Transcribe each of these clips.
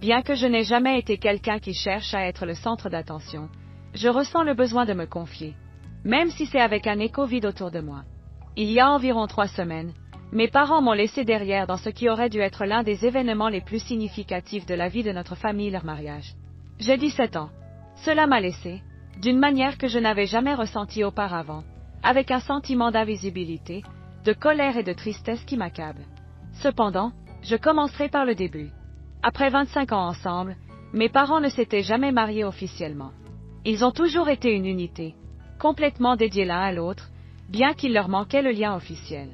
Bien que je n'ai jamais été quelqu'un qui cherche à être le centre d'attention, je ressens le besoin de me confier, même si c'est avec un écho vide autour de moi. Il y a environ 3 semaines, mes parents m'ont laissé derrière dans ce qui aurait dû être l'un des événements les plus significatifs de la vie de notre famille, leur mariage. J'ai 17 ans. Cela m'a laissé, d'une manière que je n'avais jamais ressentie auparavant, avec un sentiment d'invisibilité, de colère et de tristesse qui m'accable. Cependant, je commencerai par le début. Après 25 ans ensemble, mes parents ne s'étaient jamais mariés officiellement. Ils ont toujours été une unité, complètement dédiés l'un à l'autre, bien qu'il leur manquait le lien officiel.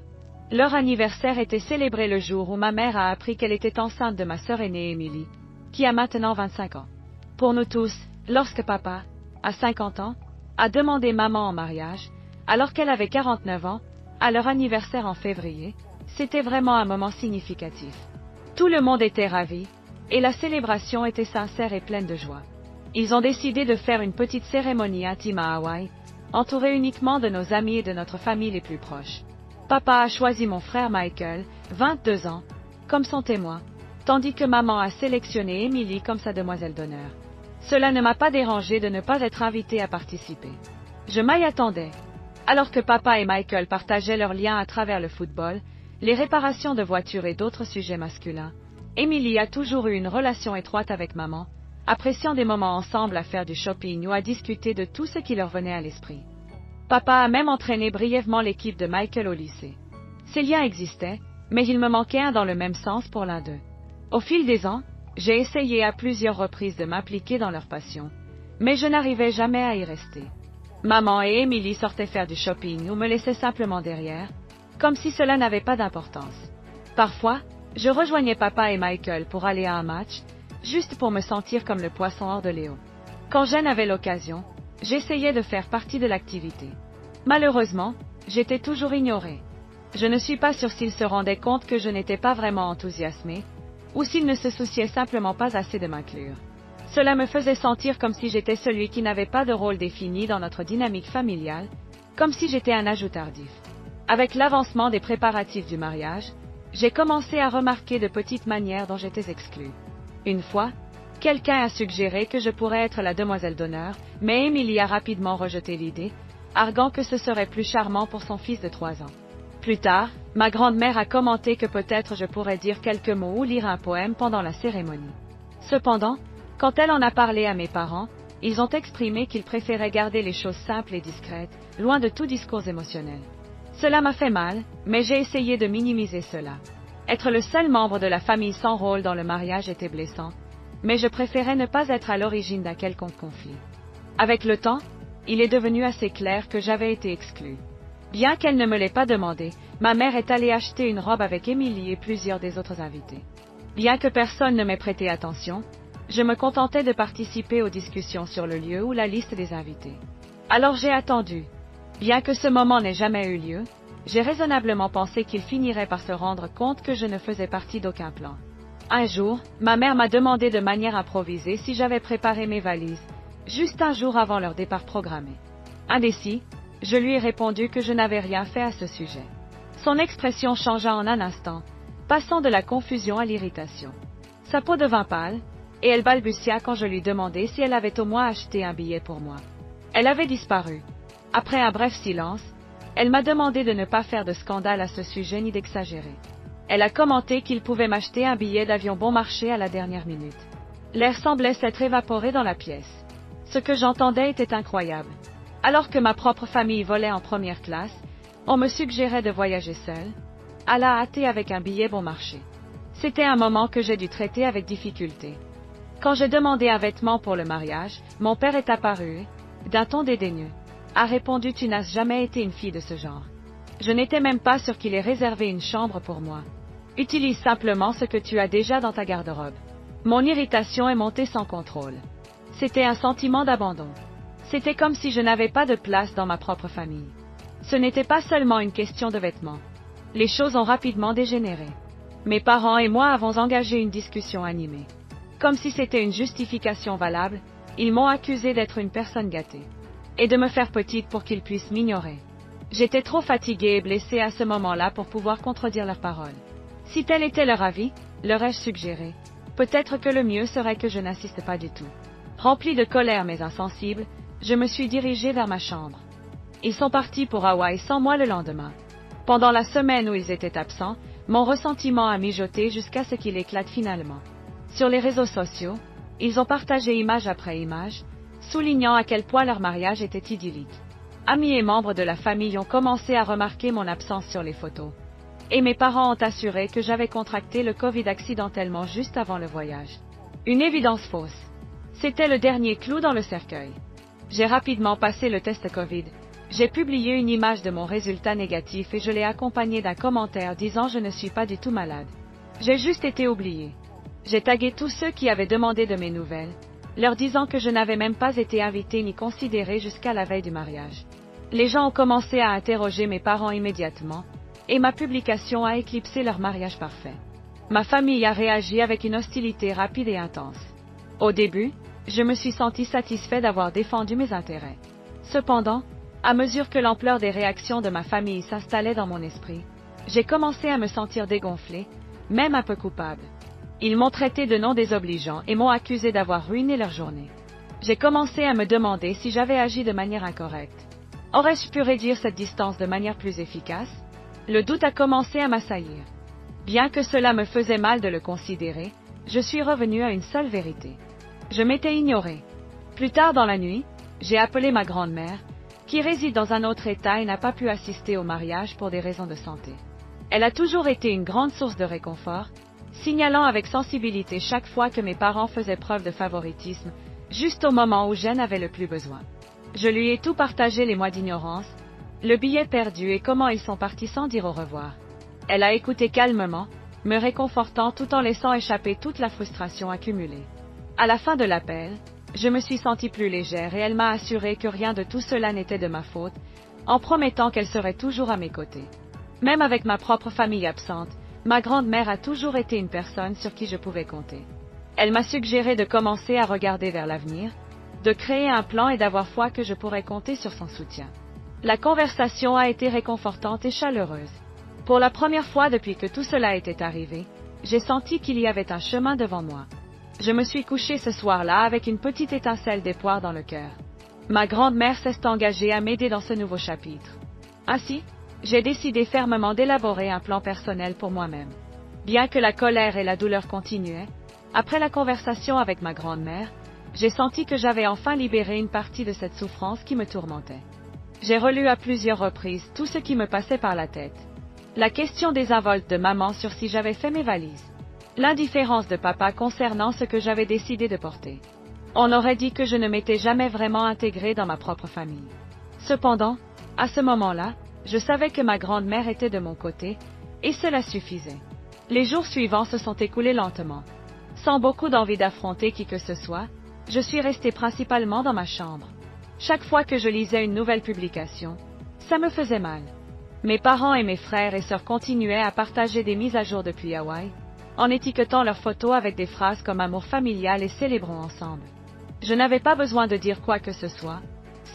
Leur anniversaire était célébré le jour où ma mère a appris qu'elle était enceinte de ma sœur aînée Émilie, qui a maintenant 25 ans. Pour nous tous, lorsque papa, à 50 ans, a demandé maman en mariage, alors qu'elle avait 49 ans, à leur anniversaire en février, c'était vraiment un moment significatif. Tout le monde était ravi, et la célébration était sincère et pleine de joie. Ils ont décidé de faire une petite cérémonie intime à Hawaï, entourée uniquement de nos amis et de notre famille les plus proches. Papa a choisi mon frère Michael, 22 ans, comme son témoin, tandis que maman a sélectionné Emily comme sa demoiselle d'honneur. Cela ne m'a pas dérangé de ne pas être invitée à participer. Je m'y attendais. Alors que papa et Michael partageaient leurs liens à travers le football, les réparations de voitures et d'autres sujets masculins, Emily a toujours eu une relation étroite avec maman, appréciant des moments ensemble à faire du shopping ou à discuter de tout ce qui leur venait à l'esprit. Papa a même entraîné brièvement l'équipe de Michael au lycée. Ces liens existaient, mais il me manquait un dans le même sens pour l'un d'eux. Au fil des ans, j'ai essayé à plusieurs reprises de m'impliquer dans leur passion, mais je n'arrivais jamais à y rester. Maman et Emily sortaient faire du shopping ou me laissaient simplement derrière, comme si cela n'avait pas d'importance. Parfois, je rejoignais papa et Michael pour aller à un match, juste pour me sentir comme le poisson hors de l'eau. Quand j'en avais l'occasion, j'essayais de faire partie de l'activité. Malheureusement, j'étais toujours ignorée. Je ne suis pas sûre s'ils se rendaient compte que je n'étais pas vraiment enthousiasmée, ou s'ils ne se souciaient simplement pas assez de m'inclure. Cela me faisait sentir comme si j'étais celui qui n'avait pas de rôle défini dans notre dynamique familiale, comme si j'étais un ajout tardif. Avec l'avancement des préparatifs du mariage, j'ai commencé à remarquer de petites manières dont j'étais exclue. Une fois, quelqu'un a suggéré que je pourrais être la demoiselle d'honneur, mais Emily a rapidement rejeté l'idée, arguant que ce serait plus charmant pour son fils de 3 ans. Plus tard, ma grand-mère a commenté que peut-être je pourrais dire quelques mots ou lire un poème pendant la cérémonie. Cependant, quand elle en a parlé à mes parents, ils ont exprimé qu'ils préféraient garder les choses simples et discrètes, loin de tout discours émotionnel. Cela m'a fait mal, mais j'ai essayé de minimiser cela. Être le seul membre de la famille sans rôle dans le mariage était blessant, mais je préférais ne pas être à l'origine d'un quelconque conflit. Avec le temps, il est devenu assez clair que j'avais été exclue. Bien qu'elle ne me l'ait pas demandé, ma mère est allée acheter une robe avec Emily et plusieurs des autres invités. Bien que personne ne m'ait prêté attention, je me contentais de participer aux discussions sur le lieu ou la liste des invités. Alors j'ai attendu. Bien que ce moment n'ait jamais eu lieu, j'ai raisonnablement pensé qu'il finirait par se rendre compte que je ne faisais partie d'aucun plan. Un jour, ma mère m'a demandé de manière improvisée si j'avais préparé mes valises, juste un jour avant leur départ programmé. Indécis, je lui ai répondu que je n'avais rien fait à ce sujet. Son expression changea en un instant, passant de la confusion à l'irritation. Sa peau devint pâle, et elle balbutia quand je lui demandai si elle avait au moins acheté un billet pour moi. Elle avait disparu. Après un bref silence, elle m'a demandé de ne pas faire de scandale à ce sujet ni d'exagérer. Elle a commenté qu'il pouvait m'acheter un billet d'avion bon marché à la dernière minute. L'air semblait s'être évaporé dans la pièce. Ce que j'entendais était incroyable. Alors que ma propre famille volait en première classe, on me suggérait de voyager seule, à la hâte avec un billet bon marché. C'était un moment que j'ai dû traiter avec difficulté. Quand j'ai demandé un vêtement pour le mariage, mon père est apparu et, d'un ton dédaigneux, a répondu: tu n'as jamais été une fille de ce genre. Je n'étais même pas sûr qu'il ait réservé une chambre pour moi. Utilise simplement ce que tu as déjà dans ta garde-robe. Mon irritation est montée sans contrôle. C'était un sentiment d'abandon. C'était comme si je n'avais pas de place dans ma propre famille. Ce n'était pas seulement une question de vêtements. Les choses ont rapidement dégénéré. Mes parents et moi avons engagé une discussion animée. Comme si c'était une justification valable, ils m'ont accusé d'être une personne gâtée. Et de me faire petite pour qu'ils puissent m'ignorer. J'étais trop fatiguée et blessée à ce moment-là pour pouvoir contredire leurs paroles. Si tel était leur avis, leur ai-je suggéré: Peut-être que le mieux serait que je n'assiste pas du tout. Rempli de colère mais insensible, je me suis dirigé vers ma chambre. Ils sont partis pour Hawaï sans moi le lendemain. Pendant la semaine où ils étaient absents, mon ressentiment a mijoté jusqu'à ce qu'il éclate finalement. Sur les réseaux sociaux, ils ont partagé image après image, soulignant à quel point leur mariage était idyllique. Amis et membres de la famille ont commencé à remarquer mon absence sur les photos. Et mes parents ont assuré que j'avais contracté le Covid accidentellement juste avant le voyage. Une évidence fausse. C'était le dernier clou dans le cercueil. J'ai rapidement passé le test Covid. J'ai publié une image de mon résultat négatif et je l'ai accompagné d'un commentaire disant je ne suis pas du tout malade. J'ai juste été oublié. J'ai tagué tous ceux qui avaient demandé de mes nouvelles, leur disant que je n'avais même pas été invité ni considéré jusqu'à la veille du mariage. Les gens ont commencé à interroger mes parents immédiatement, et ma publication a éclipsé leur mariage parfait. Ma famille a réagi avec une hostilité rapide et intense. Au début, je me suis senti satisfait d'avoir défendu mes intérêts. Cependant, à mesure que l'ampleur des réactions de ma famille s'installait dans mon esprit, j'ai commencé à me sentir dégonflé, même un peu coupable. Ils m'ont traité de non désobligeant et m'ont accusé d'avoir ruiné leur journée. J'ai commencé à me demander si j'avais agi de manière incorrecte. Aurais-je pu réduire cette distance de manière plus efficace? Le doute a commencé à m'assaillir. Bien que cela me faisait mal de le considérer, je suis revenu à une seule vérité. Je m'étais ignoré. Plus tard dans la nuit, j'ai appelé ma grand-mère, qui réside dans un autre État et n'a pas pu assister au mariage pour des raisons de santé. Elle a toujours été une grande source de réconfort, signalant avec sensibilité chaque fois que mes parents faisaient preuve de favoritisme, juste au moment où Jen avait le plus besoin. Je lui ai tout partagé les mois d'ignorance, le billet perdu et comment ils sont partis sans dire au revoir. Elle a écouté calmement, me réconfortant tout en laissant échapper toute la frustration accumulée. À la fin de l'appel, je me suis sentie plus légère et elle m'a assuré que rien de tout cela n'était de ma faute, en promettant qu'elle serait toujours à mes côtés. Même avec ma propre famille absente, ma grand-mère a toujours été une personne sur qui je pouvais compter. Elle m'a suggéré de commencer à regarder vers l'avenir, de créer un plan et d'avoir foi que je pourrais compter sur son soutien. La conversation a été réconfortante et chaleureuse. Pour la première fois depuis que tout cela était arrivé, j'ai senti qu'il y avait un chemin devant moi. Je me suis couchée ce soir-là avec une petite étincelle d'espoir dans le cœur. Ma grand-mère s'est engagée à m'aider dans ce nouveau chapitre. Ainsi, j'ai décidé fermement d'élaborer un plan personnel pour moi-même. Bien que la colère et la douleur continuaient, après la conversation avec ma grand-mère, j'ai senti que j'avais enfin libéré une partie de cette souffrance qui me tourmentait. J'ai relu à plusieurs reprises tout ce qui me passait par la tête. La question désinvolte de maman sur si j'avais fait mes valises. L'indifférence de papa concernant ce que j'avais décidé de porter. On aurait dit que je ne m'étais jamais vraiment intégrée dans ma propre famille. Cependant, à ce moment-là, je savais que ma grand-mère était de mon côté, et cela suffisait. Les jours suivants se sont écoulés lentement. Sans beaucoup d'envie d'affronter qui que ce soit, je suis restée principalement dans ma chambre. Chaque fois que je lisais une nouvelle publication, ça me faisait mal. Mes parents et mes frères et sœurs continuaient à partager des mises à jour depuis Hawaï, en étiquetant leurs photos avec des phrases comme amour familial et célébrons ensemble. Je n'avais pas besoin de dire quoi que ce soit.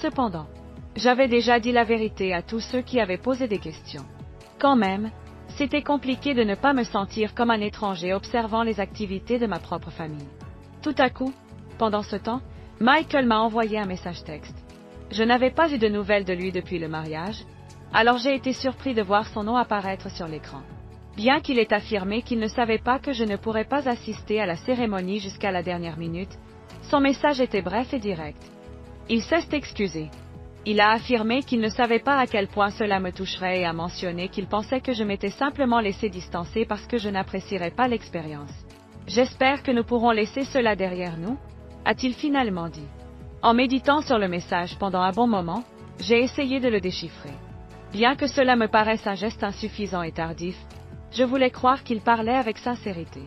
Cependant, j'avais déjà dit la vérité à tous ceux qui avaient posé des questions. Quand même, c'était compliqué de ne pas me sentir comme un étranger observant les activités de ma propre famille. Tout à coup, pendant ce temps, Michael m'a envoyé un message texte. Je n'avais pas eu de nouvelles de lui depuis le mariage, alors j'ai été surpris de voir son nom apparaître sur l'écran. Bien qu'il ait affirmé qu'il ne savait pas que je ne pourrais pas assister à la cérémonie jusqu'à la dernière minute, son message était bref et direct. Il s'est excusé. Il a affirmé qu'il ne savait pas à quel point cela me toucherait et a mentionné qu'il pensait que je m'étais simplement laissé distancer parce que je n'apprécierais pas l'expérience. J'espère que nous pourrons laisser cela derrière nous, a-t-il finalement dit. En méditant sur le message pendant un bon moment, j'ai essayé de le déchiffrer. Bien que cela me paraisse un geste insuffisant et tardif, je voulais croire qu'il parlait avec sincérité.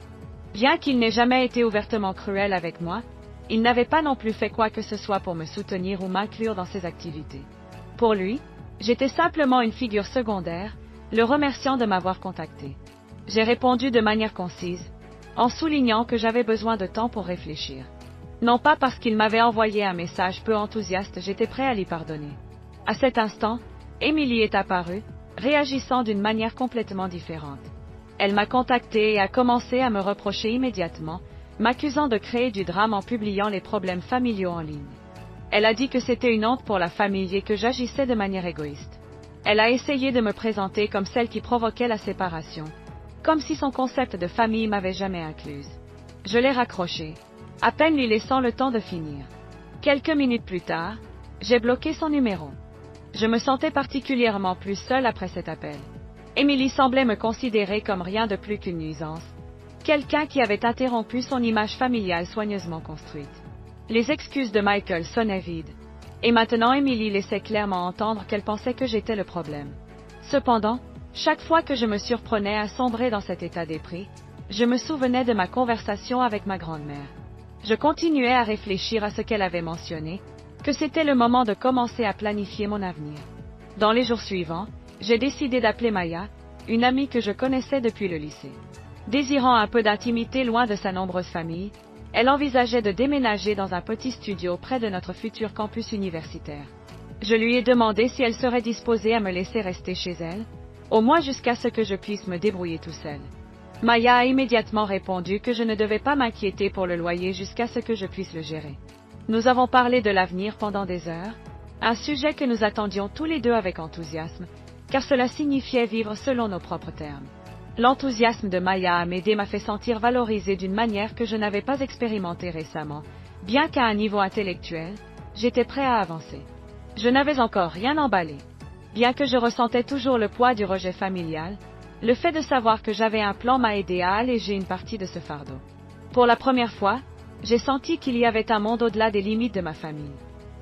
Bien qu'il n'ait jamais été ouvertement cruel avec moi, il n'avait pas non plus fait quoi que ce soit pour me soutenir ou m'inclure dans ses activités. Pour lui, j'étais simplement une figure secondaire, le remerciant de m'avoir contacté. J'ai répondu de manière concise, en soulignant que j'avais besoin de temps pour réfléchir. Non pas parce qu'il m'avait envoyé un message peu enthousiaste, j'étais prêt à lui pardonner. À cet instant, Emily est apparue, réagissant d'une manière complètement différente. Elle m'a contacté et a commencé à me reprocher immédiatement, m'accusant de créer du drame en publiant les problèmes familiaux en ligne. Elle a dit que c'était une honte pour la famille et que j'agissais de manière égoïste. Elle a essayé de me présenter comme celle qui provoquait la séparation, comme si son concept de famille m'avait jamais incluse. Je l'ai raccroché, à peine lui laissant le temps de finir. Quelques minutes plus tard, j'ai bloqué son numéro. Je me sentais particulièrement plus seule après cet appel. Emily semblait me considérer comme rien de plus qu'une nuisance, quelqu'un qui avait interrompu son image familiale soigneusement construite. Les excuses de Michael sonnaient vides. Et maintenant Emily laissait clairement entendre qu'elle pensait que j'étais le problème. Cependant, chaque fois que je me surprenais à sombrer dans cet état d'esprit, je me souvenais de ma conversation avec ma grand-mère. Je continuais à réfléchir à ce qu'elle avait mentionné, que c'était le moment de commencer à planifier mon avenir. Dans les jours suivants, j'ai décidé d'appeler Maya, une amie que je connaissais depuis le lycée. Désirant un peu d'intimité loin de sa nombreuse famille, elle envisageait de déménager dans un petit studio près de notre futur campus universitaire. Je lui ai demandé si elle serait disposée à me laisser rester chez elle, au moins jusqu'à ce que je puisse me débrouiller tout seul. Maya a immédiatement répondu que je ne devais pas m'inquiéter pour le loyer jusqu'à ce que je puisse le gérer. Nous avons parlé de l'avenir pendant des heures, un sujet que nous attendions tous les deux avec enthousiasme, car cela signifiait vivre selon nos propres termes. L'enthousiasme de Maya à m'aider m'a fait sentir valorisée d'une manière que je n'avais pas expérimentée récemment, bien qu'à un niveau intellectuel, j'étais prêt à avancer. Je n'avais encore rien emballé. Bien que je ressentais toujours le poids du rejet familial, le fait de savoir que j'avais un plan m'a aidé à alléger une partie de ce fardeau. Pour la première fois, j'ai senti qu'il y avait un monde au-delà des limites de ma famille.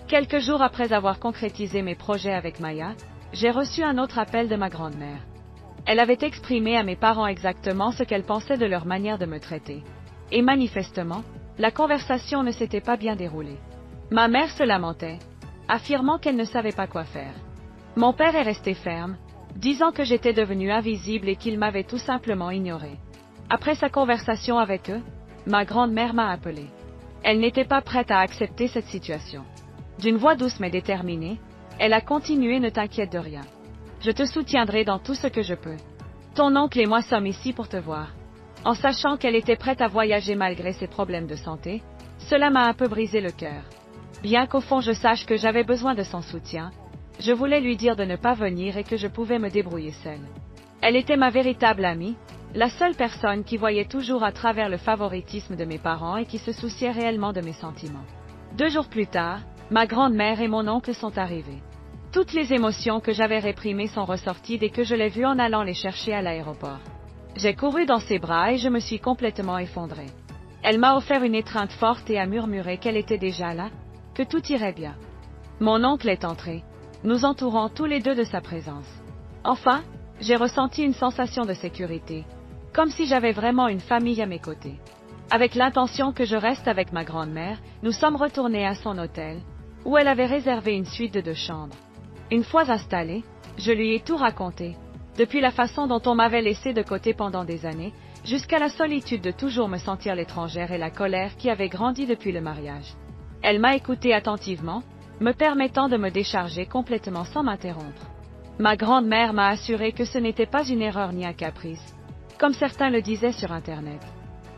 Quelques jours après avoir concrétisé mes projets avec Maya, j'ai reçu un autre appel de ma grand-mère. Elle avait exprimé à mes parents exactement ce qu'elle pensait de leur manière de me traiter. Et manifestement, la conversation ne s'était pas bien déroulée. Ma mère se lamentait, affirmant qu'elle ne savait pas quoi faire. Mon père est resté ferme, disant que j'étais devenue invisible et qu'il m'avait tout simplement ignorée. Après sa conversation avec eux, ma grand-mère m'a appelée. Elle n'était pas prête à accepter cette situation. D'une voix douce mais déterminée, elle a continué: ne t'inquiète de rien. Je te soutiendrai dans tout ce que je peux. Ton oncle et moi sommes ici pour te voir. En sachant qu'elle était prête à voyager malgré ses problèmes de santé, cela m'a un peu brisé le cœur. Bien qu'au fond je sache que j'avais besoin de son soutien, je voulais lui dire de ne pas venir et que je pouvais me débrouiller seule. Elle était ma véritable amie, la seule personne qui voyait toujours à travers le favoritisme de mes parents et qui se souciait réellement de mes sentiments. 2 jours plus tard, ma grand-mère et mon oncle sont arrivés. Toutes les émotions que j'avais réprimées sont ressorties dès que je l'ai vue en allant les chercher à l'aéroport. J'ai couru dans ses bras et je me suis complètement effondrée. Elle m'a offert une étreinte forte et a murmuré qu'elle était déjà là, que tout irait bien. Mon oncle est entré, nous entourant tous les deux de sa présence. Enfin, j'ai ressenti une sensation de sécurité, comme si j'avais vraiment une famille à mes côtés. Avec l'intention que je reste avec ma grand-mère, nous sommes retournés à son hôtel, où elle avait réservé une suite de 2 chambres. Une fois installée, je lui ai tout raconté, depuis la façon dont on m'avait laissé de côté pendant des années, jusqu'à la solitude de toujours me sentir l'étrangère et la colère qui avait grandi depuis le mariage. Elle m'a écouté attentivement, me permettant de me décharger complètement sans m'interrompre. Ma grand-mère m'a assuré que ce n'était pas une erreur ni un caprice, comme certains le disaient sur Internet.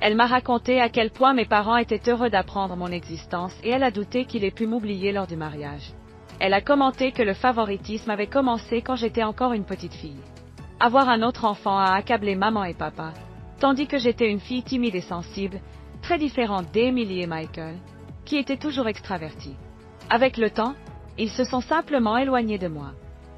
Elle m'a raconté à quel point mes parents étaient heureux d'apprendre mon existence et elle a douté qu'il ait pu m'oublier lors du mariage. Elle a commenté que le favoritisme avait commencé quand j'étais encore une petite fille. Avoir un autre enfant a accablé maman et papa, tandis que j'étais une fille timide et sensible, très différente d'Emily et Michael, qui étaient toujours extravertis. Avec le temps, ils se sont simplement éloignés de moi.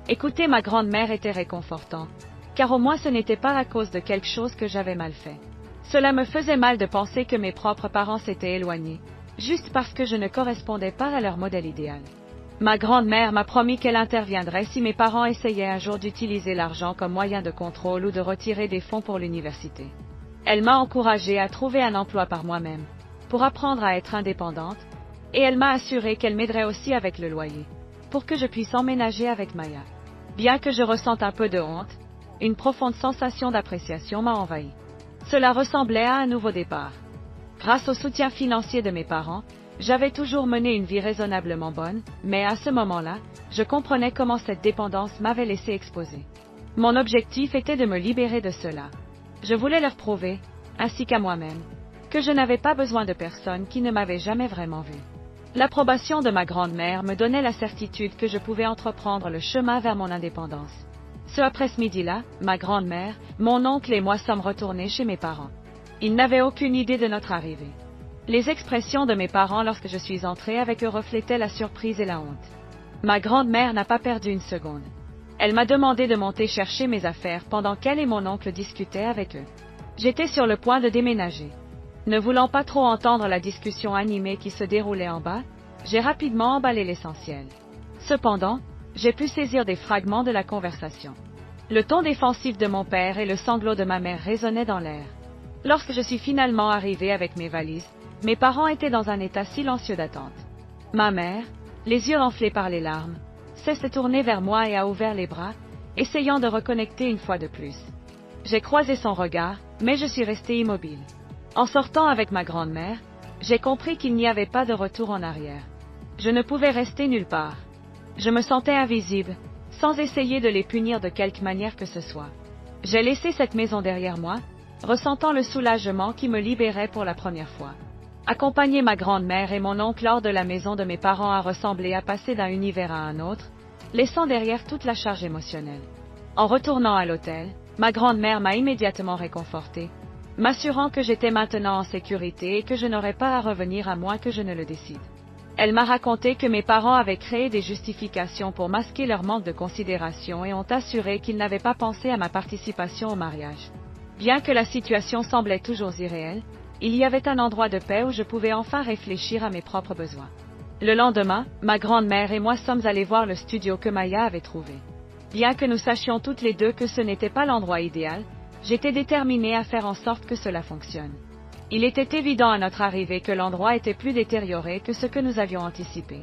Écouter ma grand-mère était réconfortant, car au moins ce n'était pas à cause de quelque chose que j'avais mal fait. Cela me faisait mal de penser que mes propres parents s'étaient éloignés, juste parce que je ne correspondais pas à leur modèle idéal. Ma grand-mère m'a promis qu'elle interviendrait si mes parents essayaient un jour d'utiliser l'argent comme moyen de contrôle ou de retirer des fonds pour l'université. Elle m'a encouragée à trouver un emploi par moi-même, pour apprendre à être indépendante, et elle m'a assuré qu'elle m'aiderait aussi avec le loyer, pour que je puisse emménager avec Maya. Bien que je ressente un peu de honte, une profonde sensation d'appréciation m'a envahi. Cela ressemblait à un nouveau départ. Grâce au soutien financier de mes parents, j'avais toujours mené une vie raisonnablement bonne, mais à ce moment-là, je comprenais comment cette dépendance m'avait laissé exposée. Mon objectif était de me libérer de cela. Je voulais leur prouver, ainsi qu'à moi-même, que je n'avais pas besoin de personne qui ne m'avait jamais vraiment vu. L'approbation de ma grand-mère me donnait la certitude que je pouvais entreprendre le chemin vers mon indépendance. Ce après-midi-là, ma grand-mère, mon oncle et moi sommes retournés chez mes parents. Ils n'avaient aucune idée de notre arrivée. Les expressions de mes parents lorsque je suis entrée avec eux reflétaient la surprise et la honte. Ma grand-mère n'a pas perdu une seconde. Elle m'a demandé de monter chercher mes affaires pendant qu'elle et mon oncle discutaient avec eux. J'étais sur le point de déménager. Ne voulant pas trop entendre la discussion animée qui se déroulait en bas, j'ai rapidement emballé l'essentiel. Cependant, j'ai pu saisir des fragments de la conversation. Le ton défensif de mon père et le sanglot de ma mère résonnaient dans l'air. Lorsque je suis finalement arrivée avec mes valises, mes parents étaient dans un état silencieux d'attente. Ma mère, les yeux enflés par les larmes, s'est tournée vers moi et a ouvert les bras, essayant de reconnecter une fois de plus. J'ai croisé son regard, mais je suis restée immobile. En sortant avec ma grand-mère, j'ai compris qu'il n'y avait pas de retour en arrière. Je ne pouvais rester nulle part. Je me sentais invisible, sans essayer de les punir de quelque manière que ce soit. J'ai laissé cette maison derrière moi, ressentant le soulagement qui me libérait pour la première fois. Accompagner ma grand-mère et mon oncle hors de la maison de mes parents a ressemblé à passer d'un univers à un autre, laissant derrière toute la charge émotionnelle. En retournant à l'hôtel, ma grand-mère m'a immédiatement réconfortée, m'assurant que j'étais maintenant en sécurité et que je n'aurais pas à revenir à moins que je ne le décide. Elle m'a raconté que mes parents avaient créé des justifications pour masquer leur manque de considération et ont assuré qu'ils n'avaient pas pensé à ma participation au mariage. Bien que la situation semblait toujours irréelle, il y avait un endroit de paix où je pouvais enfin réfléchir à mes propres besoins. Le lendemain, ma grand-mère et moi sommes allés voir le studio que Maya avait trouvé. Bien que nous sachions toutes les deux que ce n'était pas l'endroit idéal, j'étais déterminée à faire en sorte que cela fonctionne. Il était évident à notre arrivée que l'endroit était plus détérioré que ce que nous avions anticipé.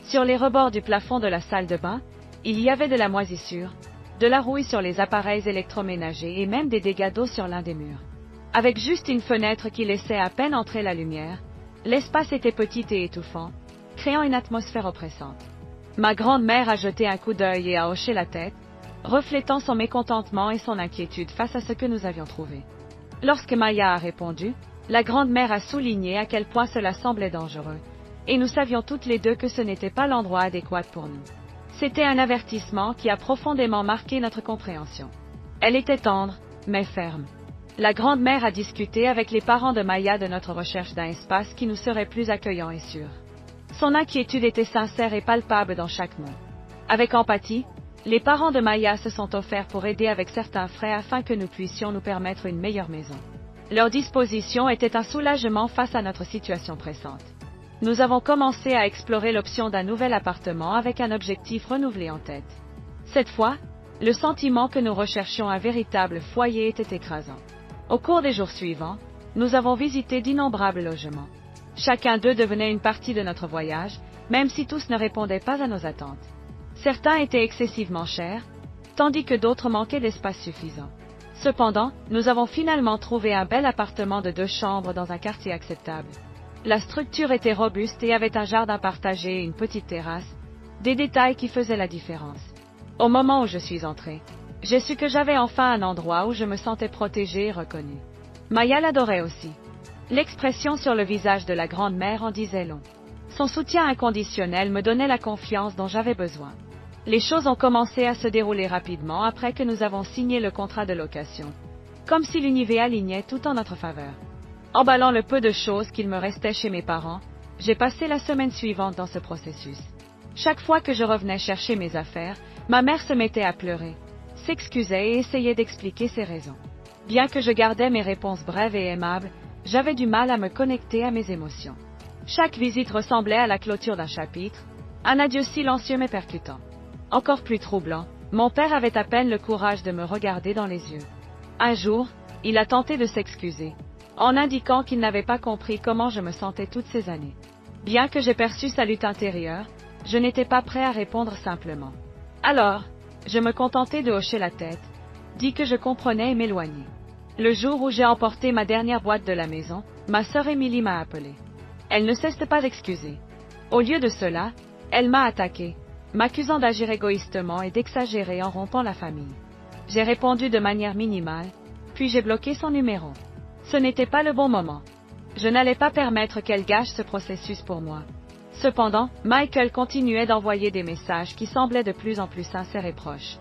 Sur les rebords du plafond de la salle de bain, il y avait de la moisissure, de la rouille sur les appareils électroménagers et même des dégâts d'eau sur l'un des murs. Avec juste une fenêtre qui laissait à peine entrer la lumière, l'espace était petit et étouffant, créant une atmosphère oppressante. Ma grand-mère a jeté un coup d'œil et a hoché la tête, reflétant son mécontentement et son inquiétude face à ce que nous avions trouvé. Lorsque Maya a répondu, la grand-mère a souligné à quel point cela semblait dangereux, et nous savions toutes les deux que ce n'était pas l'endroit adéquat pour nous. C'était un avertissement qui a profondément marqué notre compréhension. Elle était tendre, mais ferme. La grand-mère a discuté avec les parents de Maya de notre recherche d'un espace qui nous serait plus accueillant et sûr. Son inquiétude était sincère et palpable dans chaque mot. Avec empathie, les parents de Maya se sont offerts pour aider avec certains frais afin que nous puissions nous permettre une meilleure maison. Leur disposition était un soulagement face à notre situation pressante. Nous avons commencé à explorer l'option d'un nouvel appartement avec un objectif renouvelé en tête. Cette fois, le sentiment que nous recherchions un véritable foyer était écrasant. Au cours des jours suivants, nous avons visité d'innombrables logements. Chacun d'eux devenait une partie de notre voyage, même si tous ne répondaient pas à nos attentes. Certains étaient excessivement chers, tandis que d'autres manquaient d'espace suffisant. Cependant, nous avons finalement trouvé un bel appartement de 2 chambres dans un quartier acceptable. La structure était robuste et avait un jardin partagé et une petite terrasse, des détails qui faisaient la différence. Au moment où je suis entrée, j'ai su que j'avais enfin un endroit où je me sentais protégée et reconnue. Maya l'adorait aussi. L'expression sur le visage de la grand-mère en disait long. Son soutien inconditionnel me donnait la confiance dont j'avais besoin. Les choses ont commencé à se dérouler rapidement après que nous avons signé le contrat de location, comme si l'univers alignait tout en notre faveur. Emballant le peu de choses qu'il me restait chez mes parents, j'ai passé la semaine suivante dans ce processus. Chaque fois que je revenais chercher mes affaires, ma mère se mettait à pleurer, s'excusait et essayait d'expliquer ses raisons. Bien que je gardais mes réponses brèves et aimables, j'avais du mal à me connecter à mes émotions. Chaque visite ressemblait à la clôture d'un chapitre, un adieu silencieux mais percutant. Encore plus troublant, mon père avait à peine le courage de me regarder dans les yeux. Un jour, il a tenté de s'excuser, en indiquant qu'il n'avait pas compris comment je me sentais toutes ces années. Bien que j'ai perçu sa lutte intérieure, je n'étais pas prêt à répondre simplement. Alors, je me contentais de hocher la tête, dit que je comprenais et m'éloignais. Le jour où j'ai emporté ma dernière boîte de la maison, ma sœur Émilie m'a appelé. Elle ne cesse pas d'excuser. Au lieu de cela, elle m'a attaqué, m'accusant d'agir égoïstement et d'exagérer en rompant la famille. J'ai répondu de manière minimale, puis j'ai bloqué son numéro. Ce n'était pas le bon moment. Je n'allais pas permettre qu'elle gâche ce processus pour moi. Cependant, Michael continuait d'envoyer des messages qui semblaient de plus en plus sincères et proches.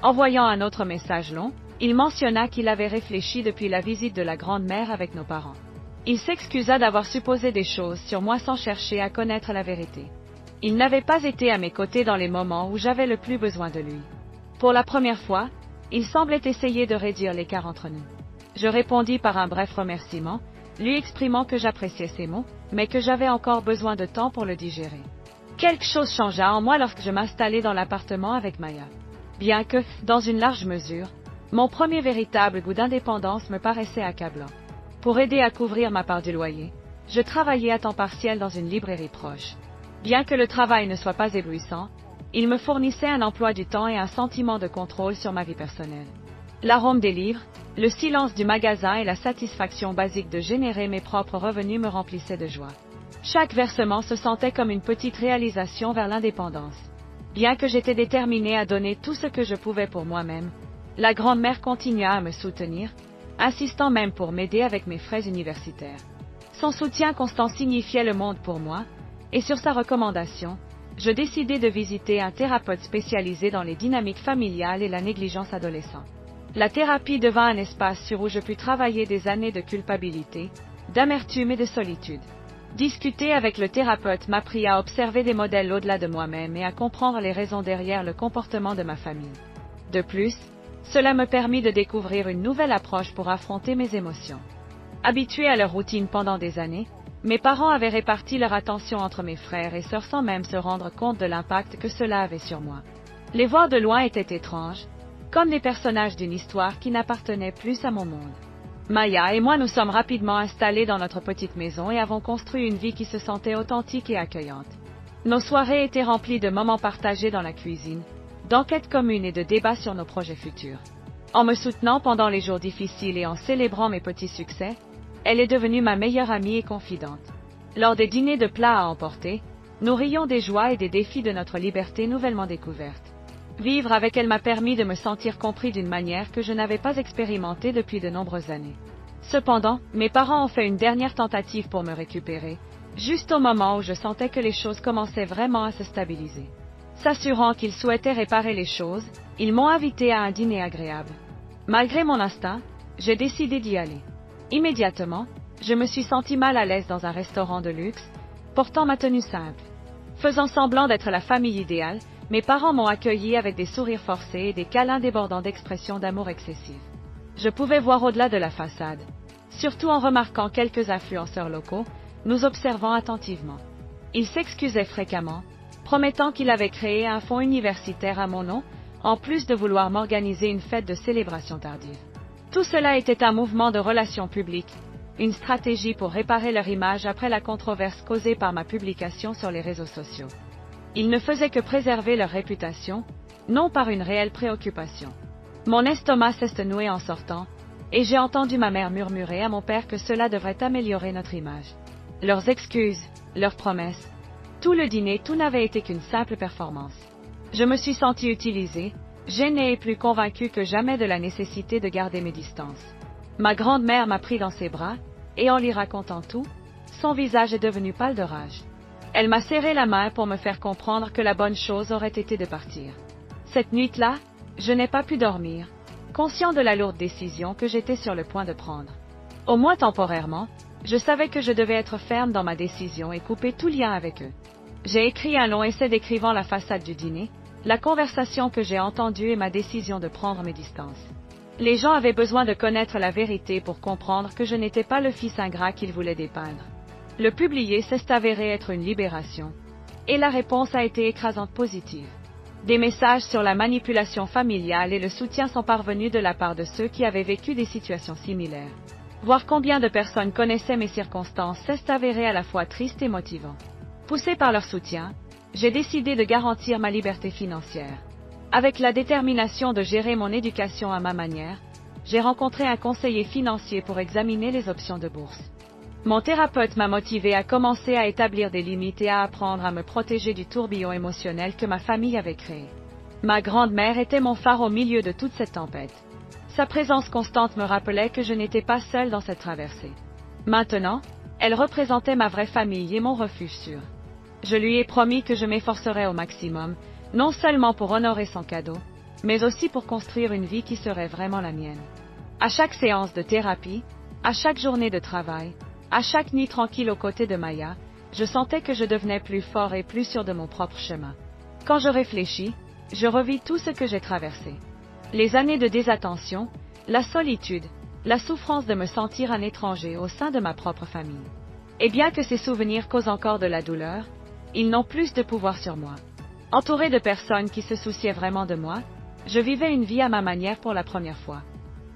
Envoyant un autre message long, il mentionna qu'il avait réfléchi depuis la visite de la grand-mère avec nos parents. Il s'excusa d'avoir supposé des choses sur moi sans chercher à connaître la vérité. Il n'avait pas été à mes côtés dans les moments où j'avais le plus besoin de lui. Pour la première fois, il semblait essayer de réduire l'écart entre nous. Je répondis par un bref remerciement, lui exprimant que j'appréciais ses mots, mais que j'avais encore besoin de temps pour le digérer. Quelque chose changea en moi lorsque je m'installai dans l'appartement avec Maya. Bien que, dans une large mesure, mon premier véritable goût d'indépendance me paraissait accablant. Pour aider à couvrir ma part du loyer, je travaillais à temps partiel dans une librairie proche. Bien que le travail ne soit pas éblouissant, il me fournissait un emploi du temps et un sentiment de contrôle sur ma vie personnelle. L'arôme des livres, le silence du magasin et la satisfaction basique de générer mes propres revenus me remplissaient de joie. Chaque versement se sentait comme une petite réalisation vers l'indépendance. Bien que j'étais déterminée à donner tout ce que je pouvais pour moi-même, la grand-mère continua à me soutenir, insistant même pour m'aider avec mes frais universitaires. Son soutien constant signifiait le monde pour moi, et sur sa recommandation, je décidai de visiter un thérapeute spécialisé dans les dynamiques familiales et la négligence adolescente. La thérapie devint un espace sur où je pus travailler des années de culpabilité, d'amertume et de solitude. Discuter avec le thérapeute m'apprit à observer des modèles au-delà de moi-même et à comprendre les raisons derrière le comportement de ma famille. De plus, cela me permit de découvrir une nouvelle approche pour affronter mes émotions. Habitués à leur routine pendant des années, mes parents avaient réparti leur attention entre mes frères et sœurs sans même se rendre compte de l'impact que cela avait sur moi. Les voir de loin était étrange, comme des personnages d'une histoire qui n'appartenait plus à mon monde. Maya et moi nous sommes rapidement installés dans notre petite maison et avons construit une vie qui se sentait authentique et accueillante. Nos soirées étaient remplies de moments partagés dans la cuisine, d'enquêtes communes et de débats sur nos projets futurs. En me soutenant pendant les jours difficiles et en célébrant mes petits succès, elle est devenue ma meilleure amie et confidente. Lors des dîners de plats à emporter, nous rions des joies et des défis de notre liberté nouvellement découverte. Vivre avec elle m'a permis de me sentir compris d'une manière que je n'avais pas expérimentée depuis de nombreuses années. Cependant, mes parents ont fait une dernière tentative pour me récupérer, juste au moment où je sentais que les choses commençaient vraiment à se stabiliser. S'assurant qu'ils souhaitaient réparer les choses, ils m'ont invité à un dîner agréable. Malgré mon instinct, j'ai décidé d'y aller. Immédiatement, je me suis sentie mal à l'aise dans un restaurant de luxe, portant ma tenue simple. Faisant semblant d'être la famille idéale, mes parents m'ont accueilli avec des sourires forcés et des câlins débordant d'expressions d'amour excessives. Je pouvais voir au-delà de la façade, surtout en remarquant quelques influenceurs locaux, nous observant attentivement. Ils s'excusaient fréquemment, promettant qu'il avait créé un fonds universitaire à mon nom, en plus de vouloir m'organiser une fête de célébration tardive. Tout cela était un mouvement de relations publiques, une stratégie pour réparer leur image après la controverse causée par ma publication sur les réseaux sociaux. Ils ne faisaient que préserver leur réputation, non par une réelle préoccupation. Mon estomac s'est noué en sortant, et j'ai entendu ma mère murmurer à mon père que cela devrait améliorer notre image. Leurs excuses, leurs promesses, tout le dîner, tout n'avait été qu'une simple performance. Je me suis sentie utilisée, gênée et plus convaincue que jamais de la nécessité de garder mes distances. Ma grand-mère m'a pris dans ses bras, et en lui racontant tout, son visage est devenu pâle de rage. Elle m'a serré la main pour me faire comprendre que la bonne chose aurait été de partir. Cette nuit-là, je n'ai pas pu dormir, conscient de la lourde décision que j'étais sur le point de prendre. Au moins temporairement, je savais que je devais être ferme dans ma décision et couper tout lien avec eux. J'ai écrit un long essai décrivant la façade du dîner, la conversation que j'ai entendue et ma décision de prendre mes distances. Les gens avaient besoin de connaître la vérité pour comprendre que je n'étais pas le fils ingrat qu'ils voulaient dépeindre. Le publier s'est avéré être une libération, et la réponse a été écrasante positive. Des messages sur la manipulation familiale et le soutien sont parvenus de la part de ceux qui avaient vécu des situations similaires. Voir combien de personnes connaissaient mes circonstances s'est avéré à la fois triste et motivant. Poussé par leur soutien, j'ai décidé de garantir ma liberté financière. Avec la détermination de gérer mon éducation à ma manière, j'ai rencontré un conseiller financier pour examiner les options de bourse. Mon thérapeute m'a motivé à commencer à établir des limites et à apprendre à me protéger du tourbillon émotionnel que ma famille avait créé. Ma grand-mère était mon phare au milieu de toute cette tempête. Sa présence constante me rappelait que je n'étais pas seule dans cette traversée. Maintenant, Elle représentait ma vraie famille et mon refuge sûr. Je lui ai promis que je m'efforcerais au maximum, non seulement pour honorer son cadeau, mais aussi pour construire une vie qui serait vraiment la mienne. À chaque séance de thérapie, à chaque journée de travail, à chaque nuit tranquille aux côtés de Maya, je sentais que je devenais plus fort et plus sûr de mon propre chemin. Quand je réfléchis, je revis tout ce que j'ai traversé. Les années de désattention, la solitude, la souffrance de me sentir un étranger au sein de ma propre famille. Et bien que ces souvenirs causent encore de la douleur, ils n'ont plus de pouvoir sur moi. Entouré de personnes qui se souciaient vraiment de moi, je vivais une vie à ma manière pour la première fois.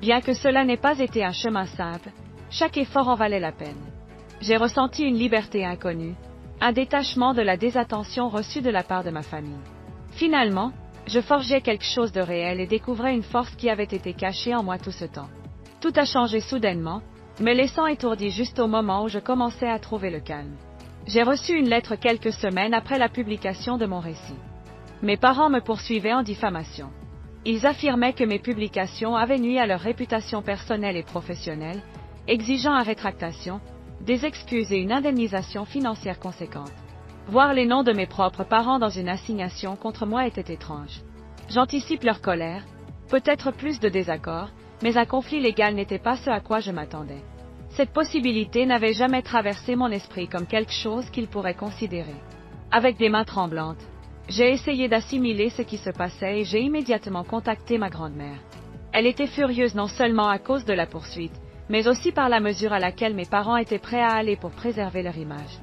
Bien que cela n'ait pas été un chemin simple, chaque effort en valait la peine. J'ai ressenti une liberté inconnue, un détachement de la désattention reçue de la part de ma famille. Finalement, je forgeais quelque chose de réel et découvrais une force qui avait été cachée en moi tout ce temps. Tout a changé soudainement, me laissant étourdi juste au moment où je commençais à trouver le calme. J'ai reçu une lettre quelques semaines après la publication de mon récit. Mes parents me poursuivaient en diffamation. Ils affirmaient que mes publications avaient nui à leur réputation personnelle et professionnelle, exigeant une rétractation, des excuses et une indemnisation financière conséquente. Voir les noms de mes propres parents dans une assignation contre moi était étrange. J'anticipe leur colère, peut-être plus de désaccord, mais un conflit légal n'était pas ce à quoi je m'attendais. Cette possibilité n'avait jamais traversé mon esprit comme quelque chose qu'ils pourraient considérer. Avec des mains tremblantes, j'ai essayé d'assimiler ce qui se passait et j'ai immédiatement contacté ma grand-mère. Elle était furieuse non seulement à cause de la poursuite, mais aussi par la mesure à laquelle mes parents étaient prêts à aller pour préserver leur image.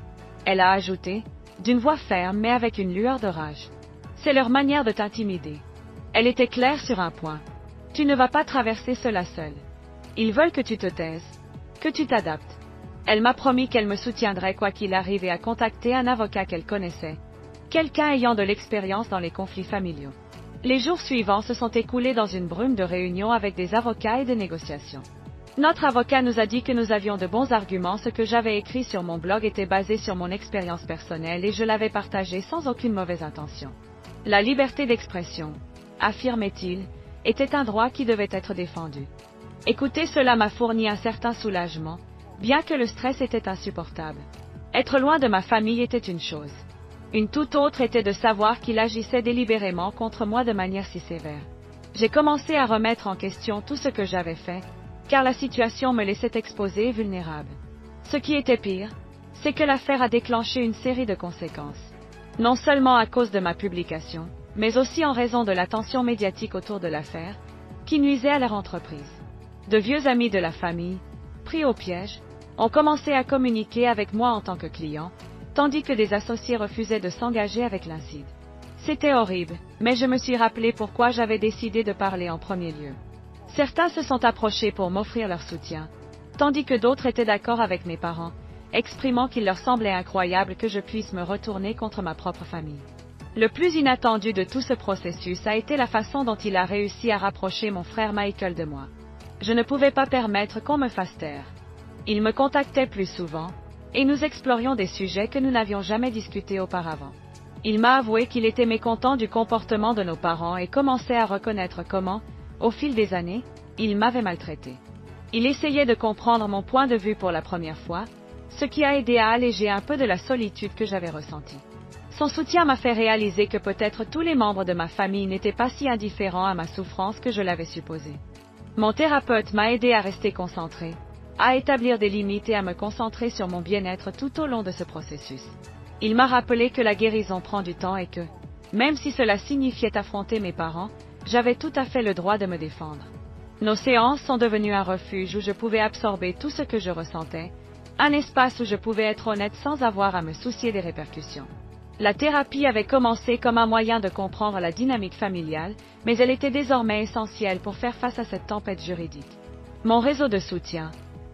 Elle a ajouté, d'une voix ferme mais avec une lueur de rage. C'est leur manière de t'intimider. Elle était claire sur un point. Tu ne vas pas traverser cela seul. Ils veulent que tu te taises, que tu t'adaptes. Elle m'a promis qu'elle me soutiendrait quoi qu'il arrive et a contacté un avocat qu'elle connaissait, quelqu'un ayant de l'expérience dans les conflits familiaux. Les jours suivants se sont écoulés dans une brume de réunions avec des avocats et de négociations. Notre avocat nous a dit que nous avions de bons arguments. Ce que j'avais écrit sur mon blog était basé sur mon expérience personnelle et je l'avais partagé sans aucune mauvaise intention. La liberté d'expression, affirmait-il, était un droit qui devait être défendu. Écouter cela m'a fourni un certain soulagement, bien que le stress était insupportable. Être loin de ma famille était une chose. Une toute autre était de savoir qu'il agissait délibérément contre moi de manière si sévère. J'ai commencé à remettre en question tout ce que j'avais fait, car la situation me laissait exposée et vulnérable. Ce qui était pire, c'est que l'affaire a déclenché une série de conséquences. Non seulement à cause de ma publication, mais aussi en raison de l'attention médiatique autour de l'affaire, qui nuisait à leur entreprise. De vieux amis de la famille, pris au piège, ont commencé à communiquer avec moi en tant que client, tandis que des associés refusaient de s'engager avec l'INCIDE. C'était horrible, mais je me suis rappelé pourquoi j'avais décidé de parler en premier lieu. Certains se sont approchés pour m'offrir leur soutien, tandis que d'autres étaient d'accord avec mes parents, exprimant qu'il leur semblait incroyable que je puisse me retourner contre ma propre famille. Le plus inattendu de tout ce processus a été la façon dont il a réussi à rapprocher mon frère Michael de moi. Je ne pouvais pas permettre qu'on me fasse taire. Il me contactait plus souvent, et nous explorions des sujets que nous n'avions jamais discutés auparavant. Il m'a avoué qu'il était mécontent du comportement de nos parents et commençait à reconnaître comment, au fil des années, il m'avait maltraité. Il essayait de comprendre mon point de vue pour la première fois, ce qui a aidé à alléger un peu de la solitude que j'avais ressentie. Son soutien m'a fait réaliser que peut-être tous les membres de ma famille n'étaient pas si indifférents à ma souffrance que je l'avais supposé. Mon thérapeute m'a aidé à rester concentré, à établir des limites et à me concentrer sur mon bien-être tout au long de ce processus. Il m'a rappelé que la guérison prend du temps et que, même si cela signifiait affronter mes parents, j'avais tout à fait le droit de me défendre. Nos séances sont devenues un refuge où je pouvais absorber tout ce que je ressentais, un espace où je pouvais être honnête sans avoir à me soucier des répercussions. La thérapie avait commencé comme un moyen de comprendre la dynamique familiale, mais elle était désormais essentielle pour faire face à cette tempête juridique. Mon réseau de soutien,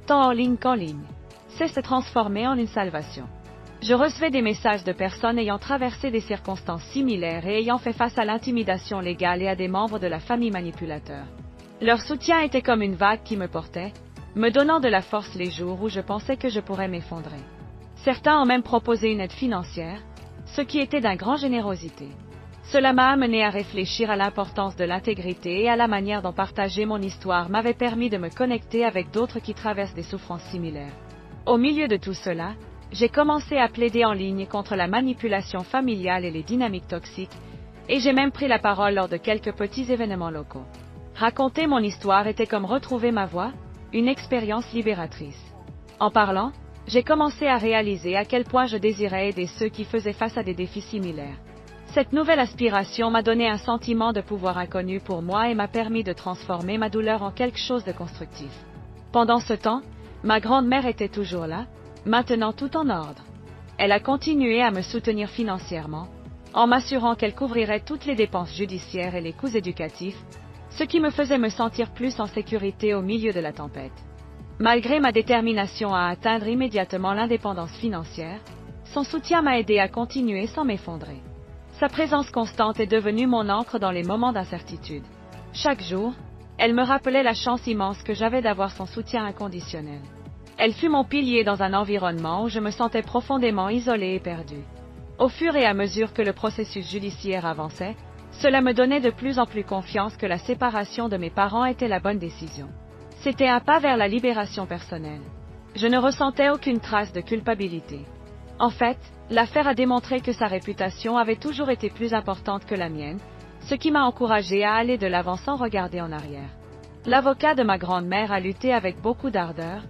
tant en ligne qu'en ligne, s'est transformé en une salvation. Je recevais des messages de personnes ayant traversé des circonstances similaires et ayant fait face à l'intimidation légale et à des membres de la famille manipulateurs. Leur soutien était comme une vague qui me portait, me donnant de la force les jours où je pensais que je pourrais m'effondrer. Certains ont même proposé une aide financière, ce qui était d'une grande générosité. Cela m'a amené à réfléchir à l'importance de l'intégrité et à la manière dont partager mon histoire m'avait permis de me connecter avec d'autres qui traversent des souffrances similaires. Au milieu de tout cela, j'ai commencé à plaider en ligne contre la manipulation familiale et les dynamiques toxiques, et j'ai même pris la parole lors de quelques petits événements locaux. Raconter mon histoire était comme retrouver ma voix, une expérience libératrice. En parlant, j'ai commencé à réaliser à quel point je désirais aider ceux qui faisaient face à des défis similaires. Cette nouvelle aspiration m'a donné un sentiment de pouvoir inconnu pour moi et m'a permis de transformer ma douleur en quelque chose de constructif. Pendant ce temps, ma grand-mère était toujours là, maintenant tout en ordre. Elle a continué à me soutenir financièrement, en m'assurant qu'elle couvrirait toutes les dépenses judiciaires et les coûts éducatifs, ce qui me faisait me sentir plus en sécurité au milieu de la tempête. Malgré ma détermination à atteindre immédiatement l'indépendance financière, son soutien m'a aidé à continuer sans m'effondrer. Sa présence constante est devenue mon ancre dans les moments d'incertitude. Chaque jour, elle me rappelait la chance immense que j'avais d'avoir son soutien inconditionnel. Elle fut mon pilier dans un environnement où je me sentais profondément isolée et perdue. Au fur et à mesure que le processus judiciaire avançait, cela me donnait de plus en plus confiance que la séparation de mes parents était la bonne décision. C'était un pas vers la libération personnelle. Je ne ressentais aucune trace de culpabilité. En fait, l'affaire a démontré que sa réputation avait toujours été plus importante que la mienne, ce qui m'a encouragée à aller de l'avant sans regarder en arrière. L'avocat de ma grand-mère a lutté avec beaucoup d'ardeur,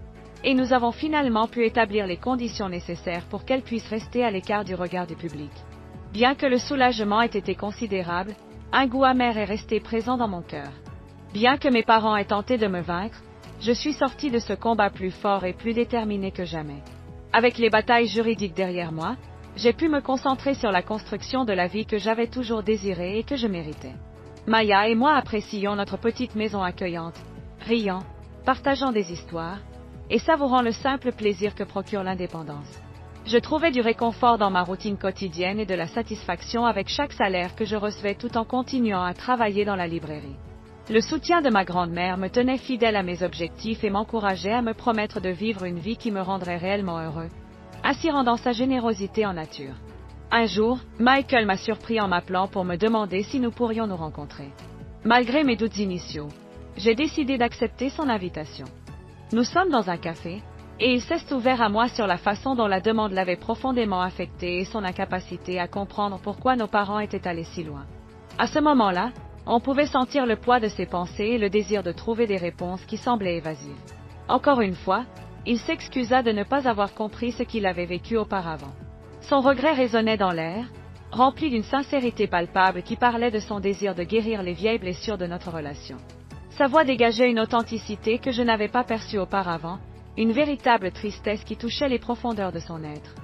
et nous avons finalement pu établir les conditions nécessaires pour qu'elle puisse rester à l'écart du regard du public. Bien que le soulagement ait été considérable, un goût amer est resté présent dans mon cœur. Bien que mes parents aient tenté de me vaincre, je suis sortie de ce combat plus fort et plus déterminée que jamais. Avec les batailles juridiques derrière moi, j'ai pu me concentrer sur la construction de la vie que j'avais toujours désirée et que je méritais. Maya et moi apprécions notre petite maison accueillante, riant, partageant des histoires, et savourant le simple plaisir que procure l'indépendance. Je trouvais du réconfort dans ma routine quotidienne et de la satisfaction avec chaque salaire que je recevais tout en continuant à travailler dans la librairie. Le soutien de ma grand-mère me tenait fidèle à mes objectifs et m'encourageait à me promettre de vivre une vie qui me rendrait réellement heureux, ainsi rendant sa générosité en nature. Un jour, Michael m'a surpris en m'appelant pour me demander si nous pourrions nous rencontrer. Malgré mes doutes initiaux, j'ai décidé d'accepter son invitation. Nous sommes dans un café, et il s'est ouvert à moi sur la façon dont la demande l'avait profondément affecté et son incapacité à comprendre pourquoi nos parents étaient allés si loin. À ce moment-là, on pouvait sentir le poids de ses pensées et le désir de trouver des réponses qui semblaient évasives. Encore une fois, il s'excusa de ne pas avoir compris ce qu'il avait vécu auparavant. Son regret résonnait dans l'air, rempli d'une sincérité palpable qui parlait de son désir de guérir les vieilles blessures de notre relation. Sa voix dégageait une authenticité que je n'avais pas perçue auparavant, une véritable tristesse qui touchait les profondeurs de son être.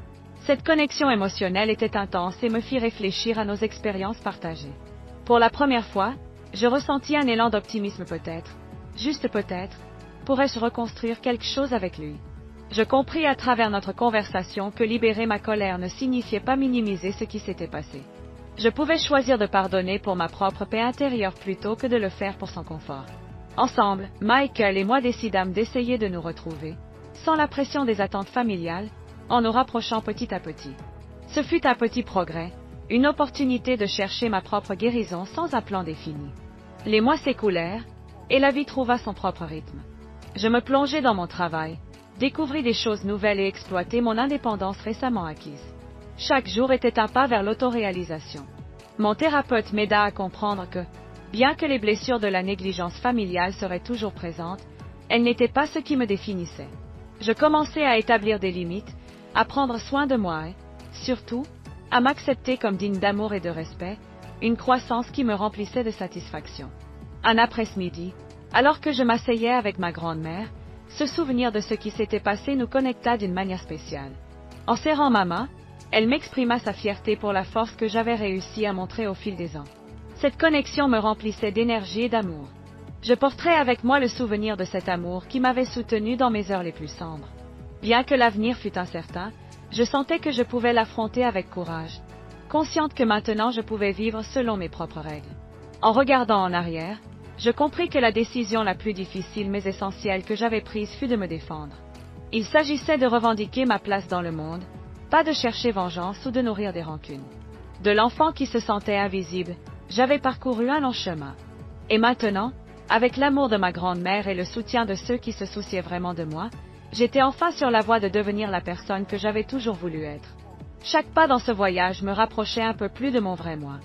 Cette connexion émotionnelle était intense et me fit réfléchir à nos expériences partagées. Pour la première fois, je ressentis un élan d'optimisme peut-être, juste peut-être, pourrais-je reconstruire quelque chose avec lui. Je compris à travers notre conversation que libérer ma colère ne signifiait pas minimiser ce qui s'était passé. Je pouvais choisir de pardonner pour ma propre paix intérieure plutôt que de le faire pour son confort. Ensemble, Michael et moi décidâmes d'essayer de nous retrouver, sans la pression des attentes familiales, en nous rapprochant petit à petit. Ce fut un petit progrès, une opportunité de chercher ma propre guérison sans un plan défini. Les mois s'écoulèrent, et la vie trouva son propre rythme. Je me plongeai dans mon travail, découvris des choses nouvelles et exploitai mon indépendance récemment acquise. Chaque jour était un pas vers l'autoréalisation. Mon thérapeute m'aida à comprendre que, bien que les blessures de la négligence familiale seraient toujours présentes, elles n'étaient pas ce qui me définissait. Je commençai à établir des limites, à prendre soin de moi et, surtout, à m'accepter comme digne d'amour et de respect, une croissance qui me remplissait de satisfaction. Un après-midi, alors que je m'asseyais avec ma grand-mère, ce souvenir de ce qui s'était passé nous connecta d'une manière spéciale. En serrant ma main, elle m'exprima sa fierté pour la force que j'avais réussi à montrer au fil des ans. Cette connexion me remplissait d'énergie et d'amour. Je porterai avec moi le souvenir de cet amour qui m'avait soutenu dans mes heures les plus sombres. Bien que l'avenir fût incertain, je sentais que je pouvais l'affronter avec courage, consciente que maintenant je pouvais vivre selon mes propres règles. En regardant en arrière, je compris que la décision la plus difficile mais essentielle que j'avais prise fut de me défendre. Il s'agissait de revendiquer ma place dans le monde, pas de chercher vengeance ou de nourrir des rancunes. De l'enfant qui se sentait invisible, j'avais parcouru un long chemin. Et maintenant, avec l'amour de ma grand-mère et le soutien de ceux qui se souciaient vraiment de moi, J'étais enfin sur la voie de devenir la personne que j'avais toujours voulu être. Chaque pas dans ce voyage me rapprochait un peu plus de mon vrai moi.